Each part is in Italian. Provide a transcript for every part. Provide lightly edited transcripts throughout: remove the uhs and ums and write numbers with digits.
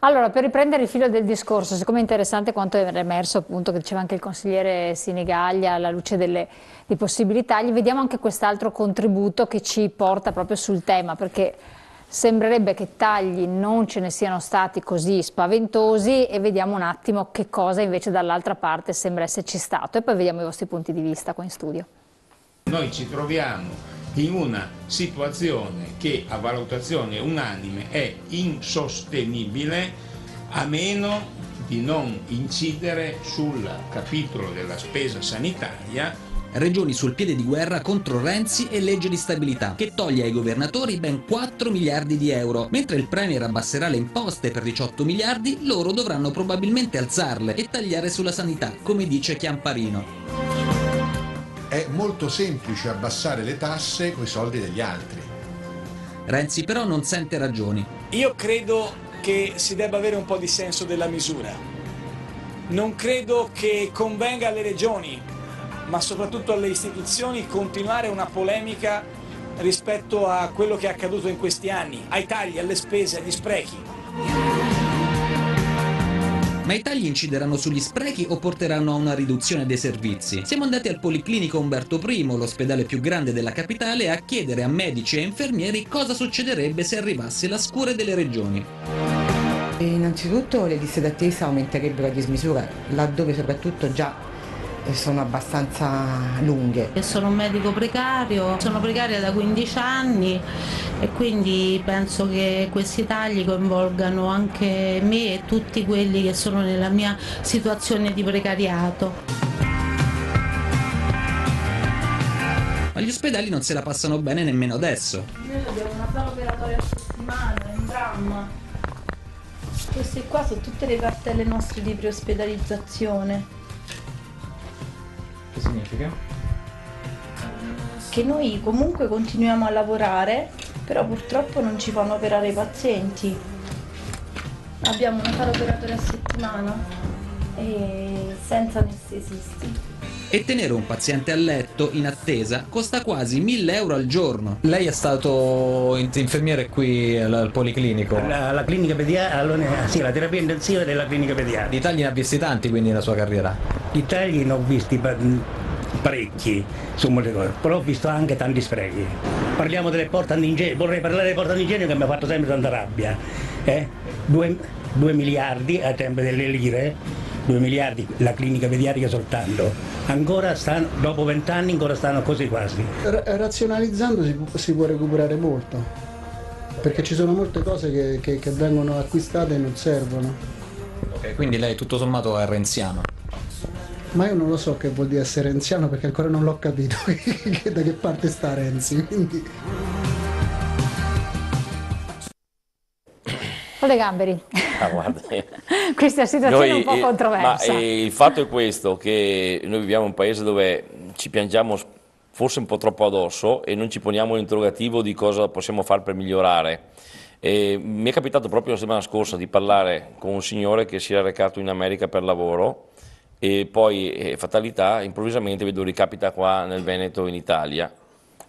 Allora, per riprendere il filo del discorso, siccome è interessante quanto è emerso, appunto, che diceva anche il consigliere Sinigaglia, alla luce dei possibili tagli, vediamo anche quest'altro contributo che ci porta proprio sul tema, perché sembrerebbe che tagli non ce ne siano stati così spaventosi e vediamo un attimo che cosa invece dall'altra parte sembra esserci stato e poi vediamo i vostri punti di vista qua in studio. Noi ci troviamo in una situazione che a valutazione unanime è insostenibile a meno di non incidere sul capitolo della spesa sanitaria. Regioni sul piede di guerra contro Renzi e legge di stabilità, che toglie ai governatori ben 4 miliardi di euro. Mentre il Premier abbasserà le imposte per 18 miliardi, loro dovranno probabilmente alzarle e tagliare sulla sanità, come dice Chiamparino. È molto semplice abbassare le tasse coi soldi degli altri. Renzi però non sente ragioni. Io credo che si debba avere un po' di senso della misura. Non credo che convenga alle regioni, ma soprattutto alle istituzioni, continuare una polemica rispetto a quello che è accaduto in questi anni, ai tagli, alle spese, agli sprechi. Ma i tagli incideranno sugli sprechi o porteranno a una riduzione dei servizi? Siamo andati al Policlinico Umberto I, l'ospedale più grande della capitale, a chiedere a medici e infermieri cosa succederebbe se arrivasse la scure delle regioni. Innanzitutto le liste d'attesa aumenterebbero a dismisura, laddove soprattutto già sono abbastanza lunghe. Sono un medico precario, sono precaria da 15 anni e quindi penso che questi tagli coinvolgano anche me e tutti quelli che sono nella mia situazione di precariato. Ma gli ospedali non se la passano bene nemmeno adesso. Noi abbiamo una sala operatoria a settimana, in dramma. Queste qua sono tutte le cartelle nostre di preospedalizzazione. Che significa? Che noi comunque continuiamo a lavorare, però purtroppo non ci fanno operare i pazienti. Abbiamo una sala operatoria a settimana e senza anestesisti. E tenere un paziente a letto in attesa costa quasi 1.000 euro al giorno. Lei è stato infermiere qui al Policlinico. La clinica pediatrica, sì, la terapia intensiva della clinica pediatrica. Di tagli ne ha visti tanti quindi nella sua carriera? Di tagli ne ho visti parecchi su molte cose, però ho visto anche tanti sprechi. Parliamo delle porte antingenio, vorrei parlare delle porte antingenio che mi ha fatto sempre tanta rabbia. 2 miliardi a tempo delle lire, 2 miliardi la clinica pediatrica soltanto. Ancora stanno, dopo 20 anni ancora stanno così quasi. Razionalizzando si può recuperare molto, perché ci sono molte cose che vengono acquistate e non servono. Ok, quindi lei tutto sommato è renziano. Ma io non lo so che vuol dire essere renziano perché ancora non l'ho capito da che parte sta Renzi, quindi... Ole Gamberi, Guarda, questa situazione è un po' controversa. Ma il fatto è questo, che noi viviamo in un paese dove ci piangiamo forse un po' troppo addosso e non ci poniamo l'interrogativo di cosa possiamo fare per migliorare. Mi è capitato proprio la settimana scorsa di parlare con un signore che si era recato in America per lavoro e poi, fatalità, improvvisamente vedo ricapita qua nel Veneto in Italia.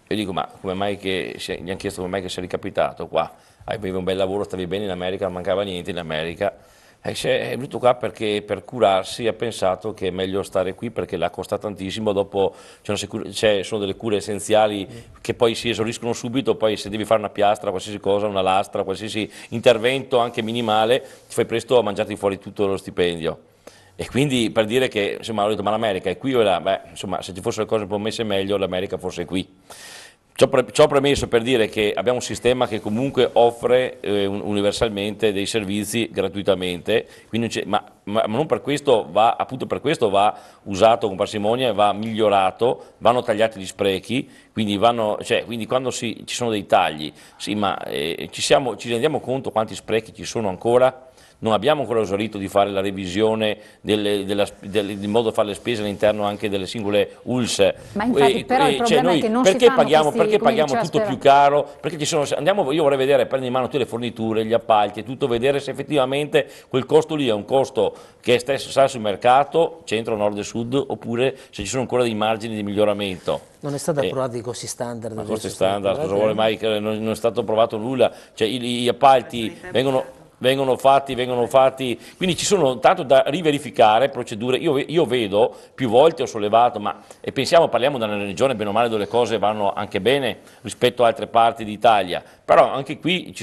Io dico, ma come mai che gli hanno chiesto come mai che sia ricapitato qua? Avevi un bel lavoro, stavi bene in America, non mancava niente in America. È venuto qua perché per curarsi ha pensato che è meglio stare qui perché la costa tantissimo, dopo sono delle cure essenziali che poi si esauriscono subito, poi se devi fare una piastra, qualsiasi cosa, una lastra, qualsiasi intervento anche minimale, ti fai presto a mangiarti fuori tutto lo stipendio. E quindi per dire che, insomma, ho detto, ma l'America è qui o è là? Beh, insomma, se ci fossero le cose un po' messe meglio, l'America forse è qui. Ciò premesso per dire che abbiamo un sistema che comunque offre universalmente dei servizi gratuitamente, quindi ma non per questo appunto per questo va usato con parsimonia e va migliorato, vanno tagliati gli sprechi, quindi quando ci sono dei tagli, sì, ma ci rendiamo conto quanti sprechi ci sono ancora? Non abbiamo ancora esaurito di fare la revisione del modo di fare le spese all'interno anche delle singole ULSS. Ma infatti però il problema è che non si fanno perché paghiamo tutto più caro? Perché io vorrei vedere, prendere in mano tutte le forniture, gli appalti e tutto, vedere se effettivamente quel costo lì è un costo che sta sul mercato, centro, nord e sud, oppure se ci sono ancora dei margini di miglioramento. Non è stato approvato i costi standard? Ma costi standard, cosa vuole mai? Non è stato approvato nulla, cioè gli appalti vengono... vengono fatti, quindi ci sono tanto da riverificare procedure. Io vedo, più volte ho sollevato, e parliamo da una regione bene o male dove le cose vanno anche bene rispetto a altre parti d'Italia, però anche qui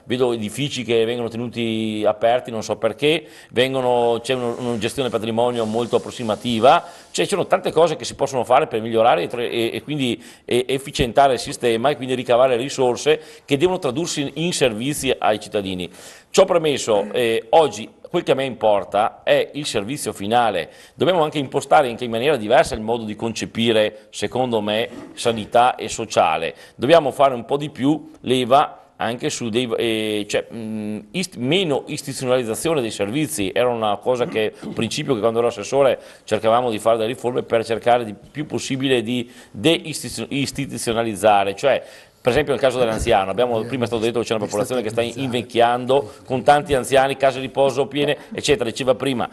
vedo edifici che vengono tenuti aperti, non so perché, c'è una gestione patrimonio molto approssimativa, cioè ci sono tante cose che si possono fare per migliorare e quindi efficientare il sistema e quindi ricavare risorse che devono tradursi in servizi ai cittadini. Ciò premesso, oggi quel che a me importa è il servizio finale. Dobbiamo anche impostare in maniera diversa il modo di concepire, secondo me, sanità e sociale. Dobbiamo fare un po' di più leva anche su meno istituzionalizzazione dei servizi. Era un principio che quando ero assessore cercavamo di fare delle riforme per cercare il più possibile di deistituzionalizzare, cioè per esempio nel caso dell'anziano, prima è stato detto che c'è una popolazione che sta invecchiando con tanti anziani, case riposo piene, eccetera, diceva prima,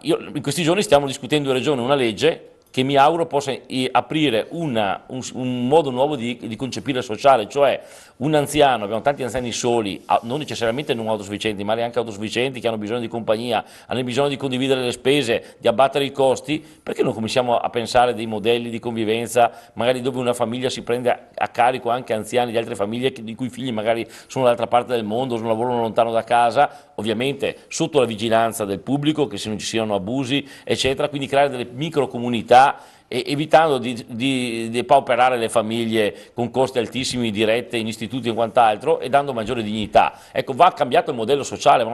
in questi giorni stiamo discutendo in Regione una legge che mi auguro possa aprire un modo nuovo di concepire il sociale, cioè un anziano, abbiamo tanti anziani soli, non necessariamente non autosufficienti, ma anche autosufficienti che hanno bisogno di compagnia, hanno bisogno di condividere le spese, di abbattere i costi, perché non cominciamo a pensare dei modelli di convivenza, magari dove una famiglia si prende a carico anche anziani di altre famiglie di cui i figli magari sono dall'altra parte del mondo, lavorano lontano da casa, ovviamente sotto la vigilanza del pubblico, che non ci siano abusi, eccetera, quindi creare delle microcomunità evitando di depauperare le famiglie con costi altissimi dirette in istituti e quant'altro e dando maggiore dignità. Ecco, va cambiato il modello sociale,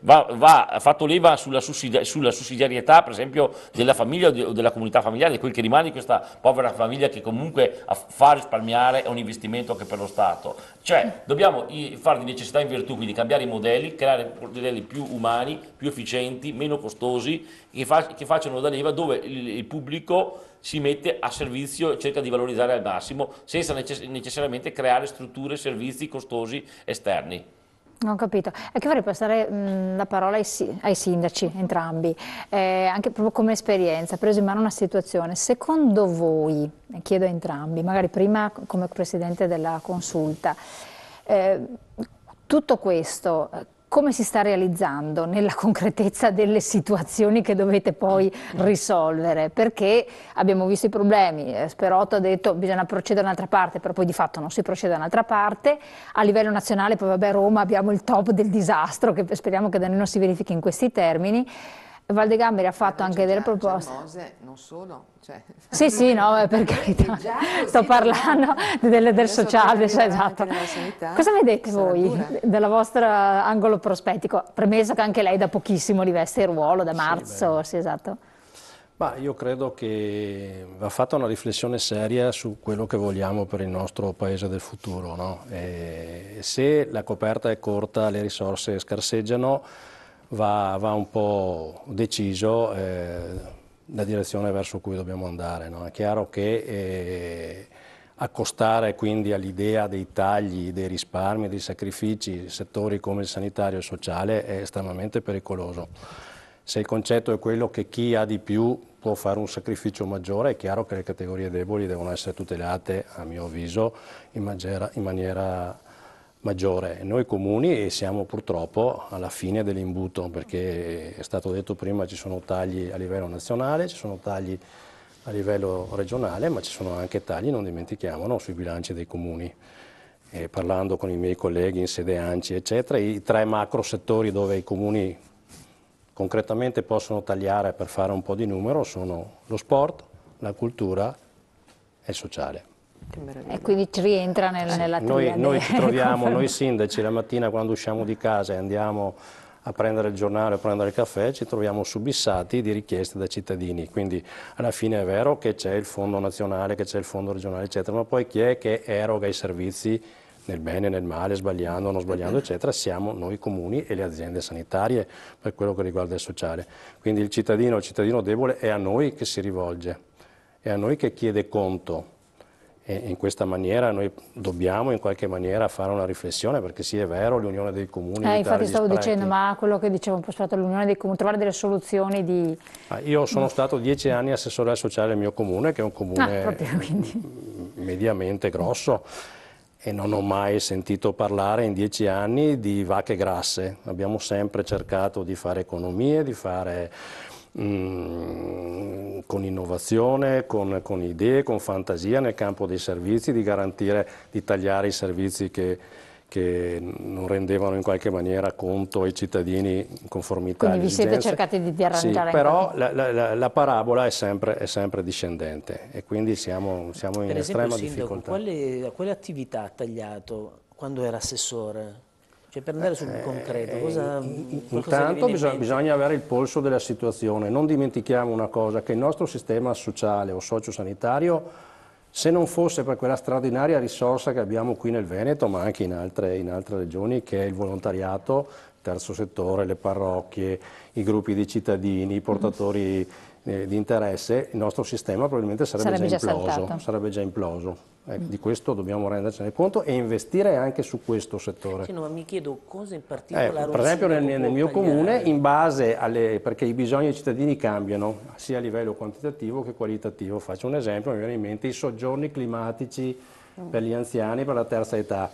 va fatto leva sulla sussidiarietà, per esempio, della famiglia o della comunità familiare, di quel che rimane di questa povera famiglia che comunque fa risparmiare è un investimento anche per lo Stato. Cioè, dobbiamo fare di necessità in virtù, quindi cambiare i modelli, creare modelli più umani, più efficienti, meno costosi, che facciano da leva dove il pubblico si mette a servizio e cerca di valorizzare al massimo senza necessariamente creare strutture e servizi costosi esterni. Ho capito. E che vorrei passare la parola ai sindaci, entrambi, anche proprio come esperienza, preso in mano una situazione. Secondo voi, chiedo a entrambi, magari prima come Presidente della Consulta, tutto questo come si sta realizzando nella concretezza delle situazioni che dovete poi risolvere? Perché abbiamo visto i problemi, Sperotto ha detto bisogna procedere da un'altra parte, però poi di fatto non si procede da un'altra parte, a livello nazionale poi vabbè Roma abbiamo il top del disastro che speriamo che da noi non si verifichi in questi termini. Valdegamberi ha fatto anche delle proposte. Mose, non solo. Cioè. Sì, no, per carità, sto parlando del sociale, cioè, esatto. Cosa vedete voi dal vostro angolo prospettico? Premesso che anche lei da pochissimo riveste il ruolo, da marzo, sì, esatto. Ma io credo che va fatta una riflessione seria su quello che vogliamo per il nostro paese del futuro, no? Se la coperta è corta, le risorse scarseggiano, va un po' deciso la direzione verso cui dobbiamo andare, no? È chiaro che accostare quindi all'idea dei tagli, dei risparmi, dei sacrifici, settori come il sanitario e il sociale è estremamente pericoloso. Se il concetto è quello che chi ha di più può fare un sacrificio maggiore, è chiaro che le categorie deboli devono essere tutelate, a mio avviso, in maniera maggiore. Noi comuni siamo purtroppo alla fine dell'imbuto, perché è stato detto prima ci sono tagli a livello nazionale, ci sono tagli a livello regionale, ma ci sono anche tagli, non dimentichiamolo, sui bilanci dei comuni. Parlando con i miei colleghi in sede ANCI, eccetera, i 3 macro settori dove i comuni concretamente possono tagliare per fare un po' di numero sono lo sport, la cultura e il sociale. E quindi ci rientra nella triade. Noi ci troviamo, noi sindaci, la mattina quando usciamo di casa e andiamo a prendere il giornale, a prendere il caffè, ci troviamo subissati di richieste da cittadini. Quindi alla fine è vero che c'è il fondo nazionale, che c'è il fondo regionale, eccetera, ma poi chi è che eroga i servizi nel bene, nel male, sbagliando, non sbagliando, eccetera, siamo noi comuni e le aziende sanitarie per quello che riguarda il sociale. Quindi il cittadino debole è a noi che si rivolge, è a noi che chiede conto. E in questa maniera noi dobbiamo in qualche maniera fare una riflessione, perché sì, è vero, l'unione dei comuni... infatti stavo dicendo, ma quello che dicevo un po' spiegato, l'unione dei comuni, trovare delle soluzioni di... Io sono stato 10 anni assessore sociale del mio comune, che è un comune mediamente grosso, e non ho mai sentito parlare in 10 anni di vacche grasse. Abbiamo sempre cercato di fare economie, di fare con innovazione, con idee, con fantasia nel campo dei servizi, di garantire, di tagliare i servizi che non rendevano in qualche maniera conto ai cittadini in conformità alle Quindi vi esigenze. siete cercati di arrangiare. Sì, però la parabola è sempre discendente e quindi siamo in estrema difficoltà. Quale attività ha tagliato quando era assessore? Cioè, per andare sul concreto, intanto bisogna avere il polso della situazione. Non dimentichiamo una cosa, che il nostro sistema sociale o sociosanitario, se non fosse per quella straordinaria risorsa che abbiamo qui nel Veneto, ma anche in altre regioni, che è il volontariato, il terzo settore, le parrocchie, i gruppi di cittadini, i portatori di interesse, il nostro sistema probabilmente sarebbe già imploso. Di questo dobbiamo rendercene conto e investire anche su questo settore. Sì, no, ma mi chiedo cosa in particolare. Per esempio nel mio comune, in base perché i bisogni dei cittadini cambiano sia a livello quantitativo che qualitativo. Faccio un esempio, mi viene in mente i soggiorni climatici per gli anziani, per la terza età.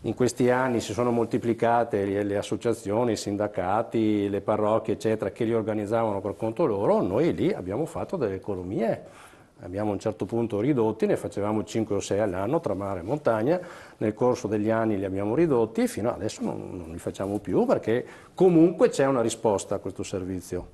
In questi anni si sono moltiplicate le associazioni, i sindacati, le parrocchie, eccetera, che li organizzavano per conto loro. Noi lì abbiamo fatto delle economie. Abbiamo a un certo punto ridotti, ne facevamo 5 o 6 all'anno tra mare e montagna, nel corso degli anni li abbiamo ridotti e fino adesso non li facciamo più perché comunque c'è una risposta a questo servizio.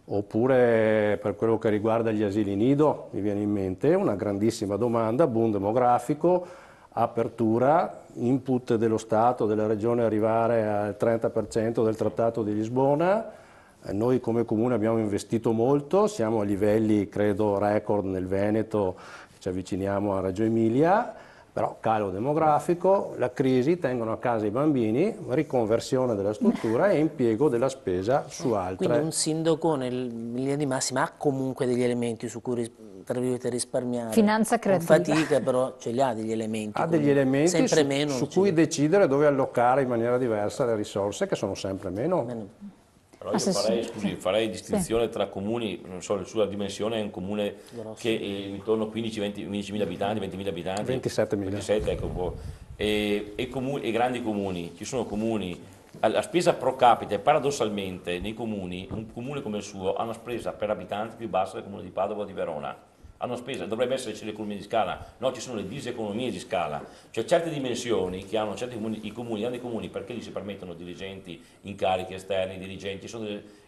Oppure per quello che riguarda gli asili nido, mi viene in mente una grandissima domanda, boom demografico, apertura, input dello Stato, della Regione arrivare al 30% del Trattato di Lisbona. Noi come Comune abbiamo investito molto, siamo a livelli credo record nel Veneto, ci avviciniamo a Reggio Emilia, però calo demografico, la crisi, tengono a casa i bambini, riconversione della struttura e impiego della spesa su altre. Quindi un sindaco in linea di massima ha comunque degli elementi su cui tra virgolette risparmiare. Finanza creativa. Con fatica però ce li ha degli elementi. Ha degli elementi sempre meno, su cui decidere dove allocare in maniera diversa le risorse che sono sempre meno. Però io farei distinzione tra comuni, non so, la sua dimensione è un comune che è intorno a 15.000 abitanti, 20.000 abitanti. 27.000. 27, ecco. E grandi comuni, ci sono comuni, la spesa pro capite, paradossalmente, nei comuni, un comune come il suo ha una spesa per abitante più bassa del comune di Padova o di Verona. Hanno spesa, dovrebbe esserci l'economia di scala, no, ci sono le diseconomie di scala, cioè certe dimensioni che hanno certi comuni, i comuni hanno dei comuni perché gli si permettono dirigenti, incarichi esterni, dirigenti.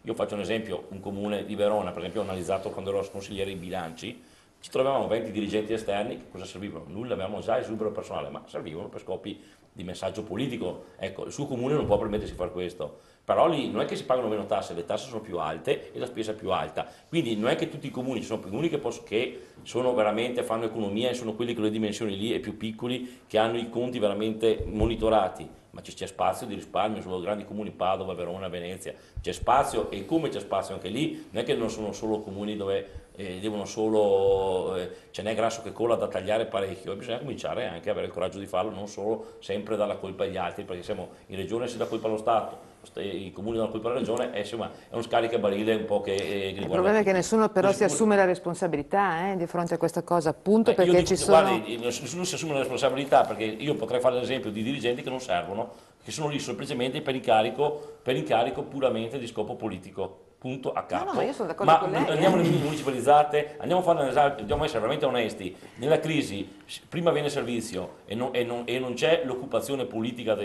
Io faccio un esempio, un comune di Verona, per esempio ho analizzato quando ero consigliere dei bilanci, ci trovavamo 20 dirigenti esterni, che cosa servivano? Nulla, avevamo già esubero personale, ma servivano per scopi di messaggio politico. Ecco, il suo comune non può permettersi di fare questo. Però lì non è che si pagano meno tasse, le tasse sono più alte e la spesa è più alta. Quindi non è che tutti i comuni, ci sono comuni che sono veramente, fanno economia e sono quelli con le dimensioni lì e più piccoli che hanno i conti veramente monitorati. Ma c'è spazio di risparmio, sono grandi comuni, Padova, Verona, Venezia, c'è spazio e come c'è spazio anche lì, non è che non sono solo comuni dove devono solo, ce n'è grasso che cola da tagliare parecchio, e bisogna cominciare anche a avere il coraggio di farlo, non solo sempre dare la colpa agli altri, perché siamo in regione si dà colpa allo Stato, i comuni danno colpa alla regione, insomma è uno scaricabarile un po' che il problema è che nessuno però si assume la responsabilità di fronte a questa cosa, appunto perché ci sono... Guardi, nessuno si assume la responsabilità, perché io potrei fare l'esempio di dirigenti che non servono, che sono lì semplicemente per incarico puramente di scopo politico. Punto a capo. No, io sono d'accordo con lei. Andiamo nelle municipalizzate, andiamo a fare un esame, dobbiamo essere veramente onesti. Nella crisi prima viene servizio e non c'è l'occupazione politica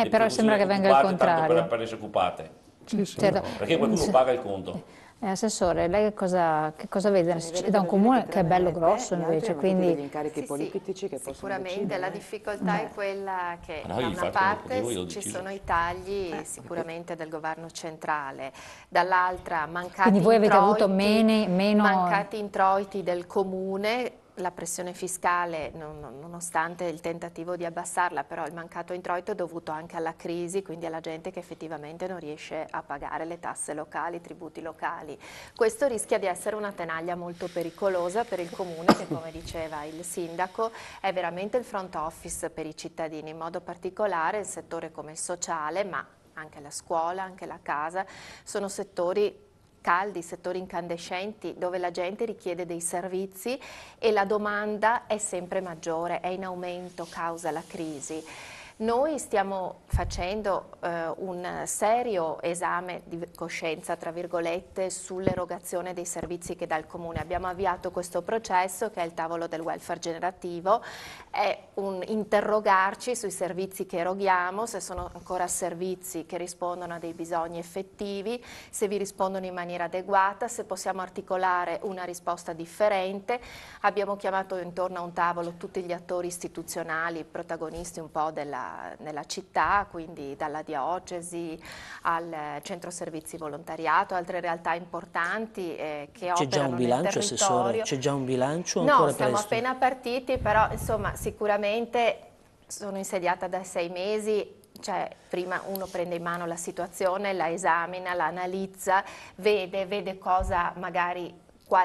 però sembra che venga il contrario. Per essere occupate. Sì, perché qualcuno paga il conto. Assessore, lei che cosa vede? Da un comune che è bello grosso invece, quindi... Degli incarichi politici che sicuramente la difficoltà è quella che da una parte ci sono i tagli sicuramente del governo centrale, dall'altra mancati introiti del comune. La pressione fiscale, nonostante il tentativo di abbassarla, però il mancato introito è dovuto anche alla crisi, quindi alla gente che effettivamente non riesce a pagare le tasse locali, i tributi locali. Questo rischia di essere una tenaglia molto pericolosa per il comune che, come diceva il sindaco, è veramente il front office per i cittadini, in modo particolare il settore come il sociale, ma anche la scuola, anche la casa, sono settori caldi, settori incandescenti, dove la gente richiede dei servizi e la domanda è sempre maggiore, è in aumento causa la crisi. Noi stiamo facendo un serio esame di coscienza, tra virgolette, sull'erogazione dei servizi che dà il Comune. Abbiamo avviato questo processo che è il tavolo del welfare generativo, è un interrogarci sui servizi che eroghiamo, se sono ancora servizi che rispondono a dei bisogni effettivi, se vi rispondono in maniera adeguata, se possiamo articolare una risposta differente. Abbiamo chiamato intorno a un tavolo tutti gli attori istituzionali, protagonisti un po' nella città, quindi dalla diocesi al centro servizi volontariato, altre realtà importanti che operano nel territorio. Assessore? C'è già un bilancio o ancora No, siamo presto? appena partiti, però insomma sicuramente sono insediata da 6 mesi, cioè prima uno prende in mano la situazione, la esamina, la analizza, vede cosa magari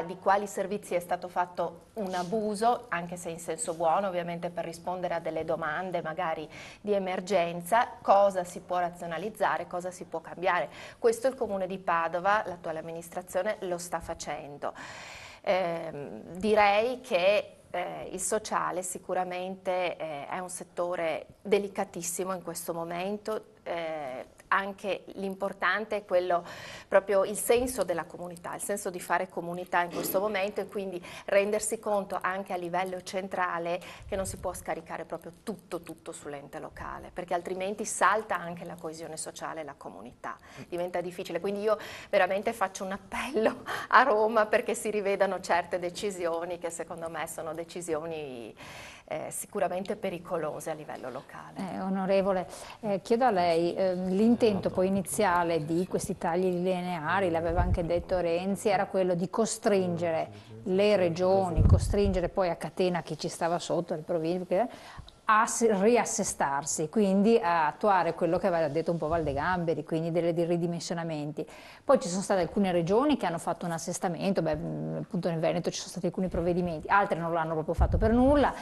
di quali servizi è stato fatto un abuso, anche se in senso buono, ovviamente per rispondere a delle domande magari di emergenza, cosa si può razionalizzare, cosa si può cambiare. Questo il Comune di Padova, l'attuale amministrazione, lo sta facendo. Direi che il sociale sicuramente è un settore delicatissimo in questo momento, anche l'importante è quello, proprio il senso della comunità, il senso di fare comunità in questo momento e quindi rendersi conto anche a livello centrale che non si può scaricare proprio tutto sull'ente locale, perché altrimenti salta anche la coesione sociale e la comunità, diventa difficile. Quindi io veramente faccio un appello a Roma perché si rivedano certe decisioni che secondo me sono decisioni sicuramente pericolose a livello locale. Onorevole, chiedo a lei, l'intento poi iniziale di questi tagli lineari, l'aveva anche detto Renzi, era quello di costringere le regioni, costringere poi a catena chi ci stava sotto, le province, a riassestarsi, quindi a attuare quello che aveva detto un po' Valdegamberi, quindi dei ridimensionamenti. Poi ci sono state alcune regioni che hanno fatto un assestamento, appunto nel Veneto ci sono stati alcuni provvedimenti, altre non l'hanno proprio fatto per nulla,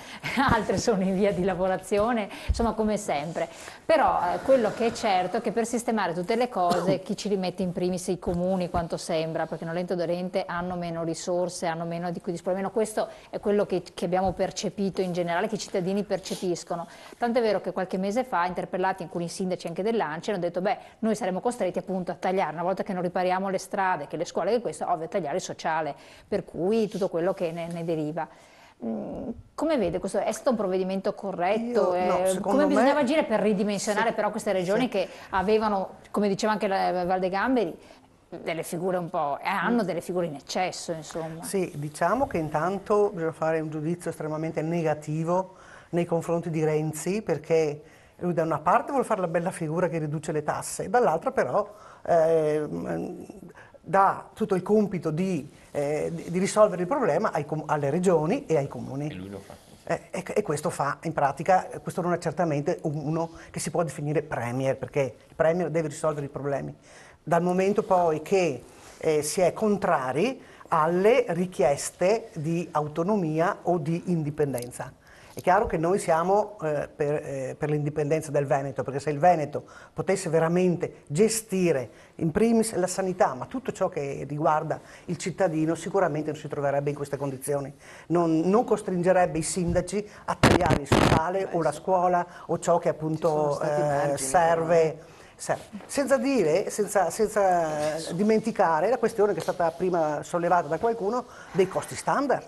altre sono in via di lavorazione, insomma come sempre. Però quello che è certo è che per sistemare tutte le cose chi ci rimette in primis i comuni, quanto sembra, perché Nolente Dolente hanno meno risorse, hanno meno di cui disporre, almeno questo è quello che abbiamo percepito in generale, che i cittadini percepiscono. Tant'è vero che qualche mese fa, interpellati alcuni sindaci anche dell'ANCI, hanno detto noi saremo costretti appunto a tagliare, una volta che non ripariamo le strade, che le scuole, che questo, ovvio tagliare il sociale, per cui tutto quello che ne deriva. Come vede questo? È stato un provvedimento corretto? Come bisognava agire per ridimensionare però queste regioni che avevano, come diceva anche Valdegamberi, delle figure un po', hanno delle figure in eccesso, insomma. Sì, diciamo che intanto bisogna fare un giudizio estremamente negativo nei confronti di Renzi, perché lui da una parte vuole fare la bella figura che riduce le tasse, dall'altra però dà tutto il compito di risolvere il problema alle regioni e ai comuni. E lui lo fa. E questo fa, in pratica, questo non è certamente uno che si può definire premier, perché il premier deve risolvere i problemi. Dal momento poi che si è contrari alle richieste di autonomia o di indipendenza. È chiaro che noi siamo per l'indipendenza del Veneto, perché se il Veneto potesse veramente gestire in primis la sanità, ma tutto ciò che riguarda il cittadino, sicuramente non si troverebbe in queste condizioni. Non costringerebbe i sindaci a tagliare il sociale o la scuola o ciò che appunto serve. Senza dimenticare la questione che è stata prima sollevata da qualcuno dei costi standard,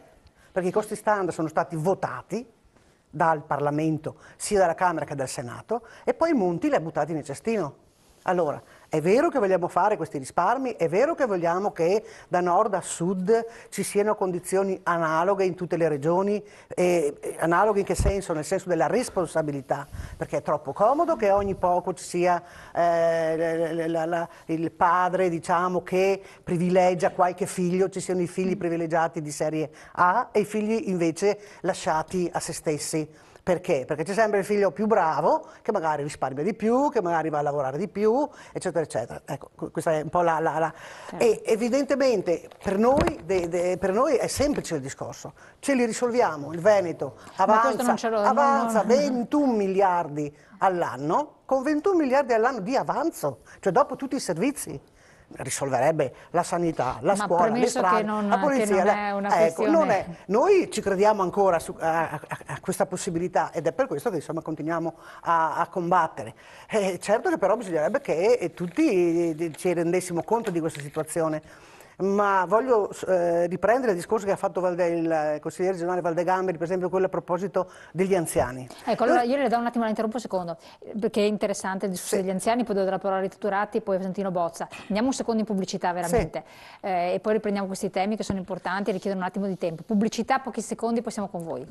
perché i costi standard sono stati votati dal Parlamento, sia dalla Camera che dal Senato, e poi Monti li ha buttati nel cestino. Allora, è vero che vogliamo fare questi risparmi, è vero che vogliamo che da nord a sud ci siano condizioni analoghe in tutte le regioni, analoghe in che senso? Nel senso della responsabilità, perché è troppo comodo che ogni poco ci sia il padre, diciamo, che privilegia qualche figlio, ci siano i figli privilegiati di serie A e i figli invece lasciati a se stessi. Perché? Perché c'è sempre il figlio più bravo, che magari risparmia di più, che magari va a lavorare di più, eccetera, eccetera. Ecco, questa è un po' E evidentemente per noi è semplice il discorso. Ce li risolviamo, il Veneto avanza 21 miliardi all'anno, con 21 miliardi all'anno di avanzo, cioè dopo tutti i servizi. risolverebbe la sanità, la scuola, le strade, la polizia. Che non è una questione... Noi ci crediamo ancora a questa possibilità ed è per questo che insomma continuiamo a combattere. Certo che però bisognerebbe che tutti ci rendessimo conto di questa situazione. Ma voglio riprendere il discorso che ha fatto il consigliere regionale Valdegamberi, per esempio quello a proposito degli anziani. Ecco, allora io le do un attimo, la interrompo un secondo, perché è interessante il discorso degli anziani, poi do la parola a Rita Turati, poi a Santino Bozza. Andiamo un secondo in pubblicità veramente, e poi riprendiamo questi temi che sono importanti e richiedono un attimo di tempo. Pubblicità, pochi secondi, poi siamo con voi.